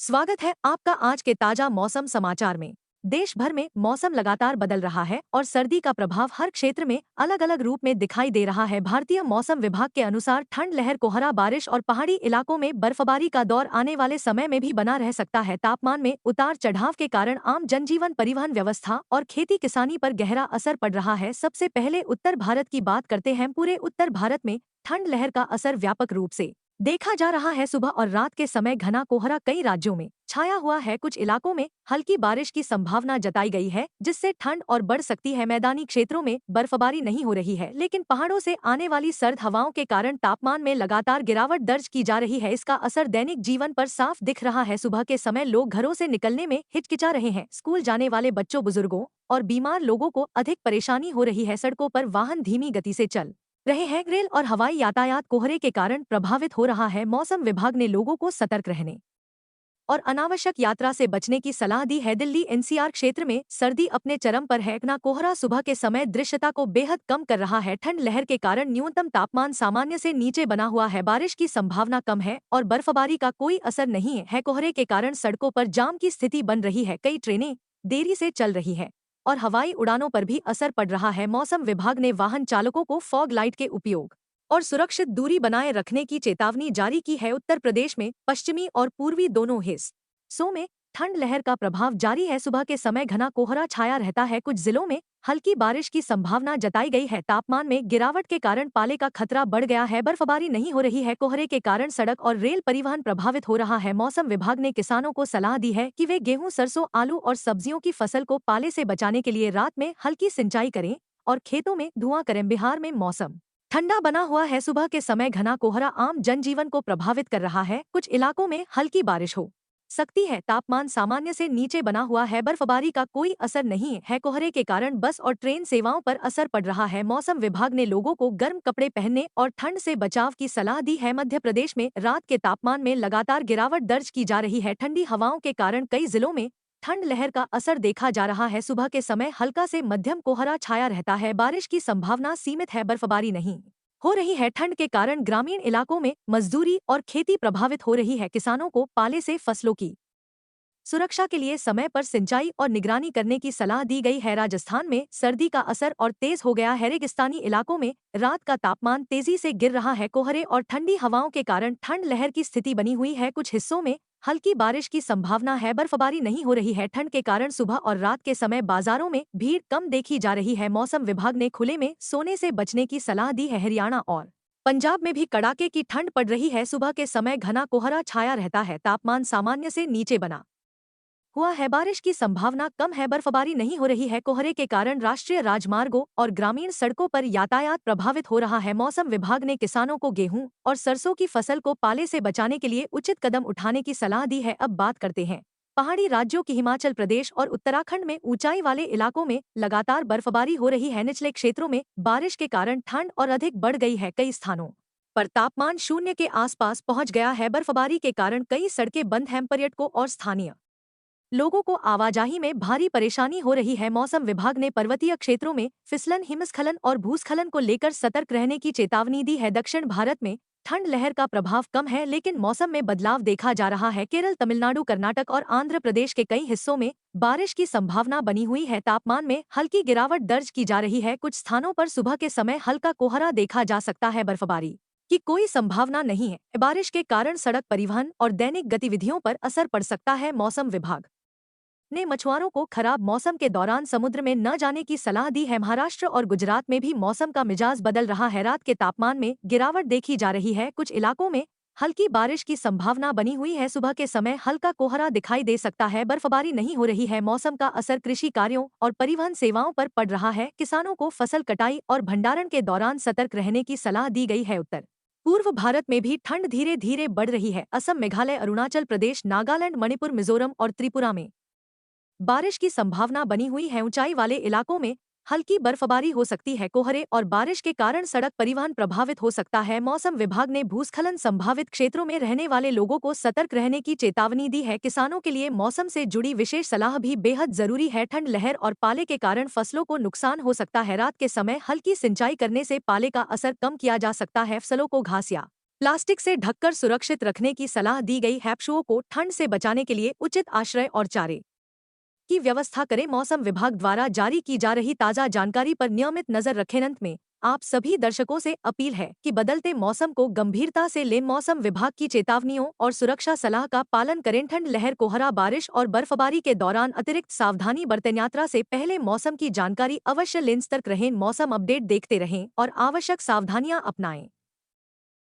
स्वागत है आपका आज के ताजा मौसम समाचार में। देश भर में मौसम लगातार बदल रहा है और सर्दी का प्रभाव हर क्षेत्र में अलग अलग रूप में दिखाई दे रहा है। भारतीय मौसम विभाग के अनुसार ठंड लहर, कोहरा, बारिश और पहाड़ी इलाकों में बर्फबारी का दौर आने वाले समय में भी बना रह सकता है। तापमान में उतार चढ़ाव के कारण आम जनजीवन, परिवहन व्यवस्था और खेती किसानी पर गहरा असर पड़ रहा है। सबसे पहले उत्तर भारत की बात करते हैं। पूरे उत्तर भारत में ठंड लहर का असर व्यापक रूप से देखा जा रहा है। सुबह और रात के समय घना कोहरा कई राज्यों में छाया हुआ है। कुछ इलाकों में हल्की बारिश की संभावना जताई गई है, जिससे ठंड और बढ़ सकती है। मैदानी क्षेत्रों में बर्फबारी नहीं हो रही है, लेकिन पहाड़ों से आने वाली सर्द हवाओं के कारण तापमान में लगातार गिरावट दर्ज की जा रही है। इसका असर दैनिक जीवन पर साफ दिख रहा है। सुबह के समय लोग घरों से निकलने में हिचकिचा रहे हैं। स्कूल जाने वाले बच्चों, बुजुर्गों और बीमार लोगों को अधिक परेशानी हो रही है। सड़कों पर वाहन धीमी गति से चल रहे हैं। रेल और हवाई यातायात कोहरे के कारण प्रभावित हो रहा है। मौसम विभाग ने लोगों को सतर्क रहने और अनावश्यक यात्रा से बचने की सलाह दी है। दिल्ली एनसीआर क्षेत्र में सर्दी अपने चरम पर है। घना कोहरा सुबह के समय दृश्यता को बेहद कम कर रहा है। ठंड लहर के कारण न्यूनतम तापमान सामान्य से नीचे बना हुआ है। बारिश की संभावना कम है और बर्फबारी का कोई असर नहीं है। कोहरे के कारण सड़कों पर जाम की स्थिति बन रही है। कई ट्रेनें देरी से चल रही है और हवाई उड़ानों पर भी असर पड़ रहा है। मौसम विभाग ने वाहन चालकों को फॉग लाइट के उपयोग और सुरक्षित दूरी बनाए रखने की चेतावनी जारी की है। उत्तर प्रदेश में पश्चिमी और पूर्वी दोनों हिस्सों में ठंड लहर का प्रभाव जारी है। सुबह के समय घना कोहरा छाया रहता है। कुछ जिलों में हल्की बारिश की संभावना जताई गई है। तापमान में गिरावट के कारण पाले का खतरा बढ़ गया है। बर्फबारी नहीं हो रही है। कोहरे के कारण सड़क और रेल परिवहन प्रभावित हो रहा है। मौसम विभाग ने किसानों को सलाह दी है कि वे गेहूं, सरसों, आलू और सब्जियों की फसल को पाले से बचाने के लिए रात में हल्की सिंचाई करें और खेतों में धुआं करें। बिहार में मौसम ठंडा बना हुआ है। सुबह के समय घना कोहरा आम जनजीवन को प्रभावित कर रहा है। कुछ इलाकों में हल्की बारिश हो सकती है। तापमान सामान्य से नीचे बना हुआ है। बर्फबारी का कोई असर नहीं है। कोहरे के कारण बस और ट्रेन सेवाओं पर असर पड़ रहा है। मौसम विभाग ने लोगों को गर्म कपड़े पहनने और ठंड से बचाव की सलाह दी है। मध्य प्रदेश में रात के तापमान में लगातार गिरावट दर्ज की जा रही है। ठंडी हवाओं के कारण कई जिलों में ठंड लहर का असर देखा जा रहा है। सुबह के समय हल्का से मध्यम कोहरा छाया रहता है। बारिश की संभावना सीमित है। बर्फबारी नहीं हो रही है। ठंड के कारण ग्रामीण इलाकों में मजदूरी और खेती प्रभावित हो रही है। किसानों को पाले से फसलों की सुरक्षा के लिए समय पर सिंचाई और निगरानी करने की सलाह दी गई है। राजस्थान में सर्दी का असर और तेज हो गया है। रेगिस्तानी इलाकों में रात का तापमान तेजी से गिर रहा है। कोहरे और ठंडी हवाओं के कारण ठंड लहर की स्थिति बनी हुई है। कुछ हिस्सों में हल्की बारिश की संभावना है। बर्फबारी नहीं हो रही है। ठंड के कारण सुबह और रात के समय बाजारों में भीड़ कम देखी जा रही है। मौसम विभाग ने खुले में सोने से बचने की सलाह दी है। हरियाणा और पंजाब में भी कड़ाके की ठंड पड़ रही है। सुबह के समय घना कोहरा छाया रहता है। तापमान सामान्य से नीचे बना हुआ है। बारिश की संभावना कम है। बर्फबारी नहीं हो रही है। कोहरे के कारण राष्ट्रीय राजमार्गों और ग्रामीण सड़कों पर यातायात प्रभावित हो रहा है। मौसम विभाग ने किसानों को गेहूं और सरसों की फसल को पाले से बचाने के लिए उचित कदम उठाने की सलाह दी है। अब बात करते हैं पहाड़ी राज्यों की। हिमाचल प्रदेश और उत्तराखंड में ऊंचाई वाले इलाकों में लगातार बर्फबारी हो रही है। निचले क्षेत्रों में बारिश के कारण ठंड और अधिक बढ़ गई है। कई स्थानों पर तापमान शून्य के आसपास पहुंच गया है। बर्फबारी के कारण कई सड़कें बंद हैं। पर्यटकों और स्थानीय लोगों को आवाजाही में भारी परेशानी हो रही है। मौसम विभाग ने पर्वतीय क्षेत्रों में फिसलन, हिमस्खलन और भूस्खलन को लेकर सतर्क रहने की चेतावनी दी है। दक्षिण भारत में ठंड लहर का प्रभाव कम है, लेकिन मौसम में बदलाव देखा जा रहा है। केरल, तमिलनाडु, कर्नाटक और आंध्र प्रदेश के कई हिस्सों में बारिश की संभावना बनी हुई है। तापमान में हल्की गिरावट दर्ज की जा रही है। कुछ स्थानों पर सुबह के समय हल्का कोहरा देखा जा सकता है। बर्फबारी की कोई संभावना नहीं है। बारिश के कारण सड़क परिवहन और दैनिक गतिविधियों पर असर पड़ सकता है। मौसम विभाग ने मछुआरों को खराब मौसम के दौरान समुद्र में न जाने की सलाह दी है। महाराष्ट्र और गुजरात में भी मौसम का मिजाज बदल रहा है। रात के तापमान में गिरावट देखी जा रही है। कुछ इलाकों में हल्की बारिश की संभावना बनी हुई है। सुबह के समय हल्का कोहरा दिखाई दे सकता है। बर्फबारी नहीं हो रही है। मौसम का असर कृषि कार्यों और परिवहन सेवाओं पर पड़ रहा है। किसानों को फसल कटाई और भंडारण के दौरान सतर्क रहने की सलाह दी गई है। उत्तर पूर्व भारत में भी ठंड धीरे धीरे बढ़ रही है। असम, मेघालय, अरुणाचल प्रदेश, नागालैंड, मणिपुर, मिजोरम और त्रिपुरा में बारिश की संभावना बनी हुई है। ऊंचाई वाले इलाकों में हल्की बर्फबारी हो सकती है। कोहरे और बारिश के कारण सड़क परिवहन प्रभावित हो सकता है। मौसम विभाग ने भूस्खलन संभावित क्षेत्रों में रहने वाले लोगों को सतर्क रहने की चेतावनी दी है। किसानों के लिए मौसम से जुड़ी विशेष सलाह भी बेहद जरूरी है। ठंड लहर और पाले के कारण फसलों को नुकसान हो सकता है। रात के समय हल्की सिंचाई करने से पाले का असर कम किया जा सकता है। फसलों को घास या प्लास्टिक से ढककर सुरक्षित रखने की सलाह दी गई है। पशुओं को ठंड से बचाने के लिए उचित आश्रय और चारे की व्यवस्था करें। मौसम विभाग द्वारा जारी की जा रही ताज़ा जानकारी पर नियमित नजर रखें। अंत में आप सभी दर्शकों से अपील है कि बदलते मौसम को गंभीरता से लें। मौसम विभाग की चेतावनियों और सुरक्षा सलाह का पालन करें। ठंड लहर, कोहरा, बारिश और बर्फबारी के दौरान अतिरिक्त सावधानी बरतें। यात्रा से पहले मौसम की जानकारी अवश्य लें। सतर्क रहें, मौसम अपडेट देखते रहें और आवश्यक सावधानियां अपनाएं।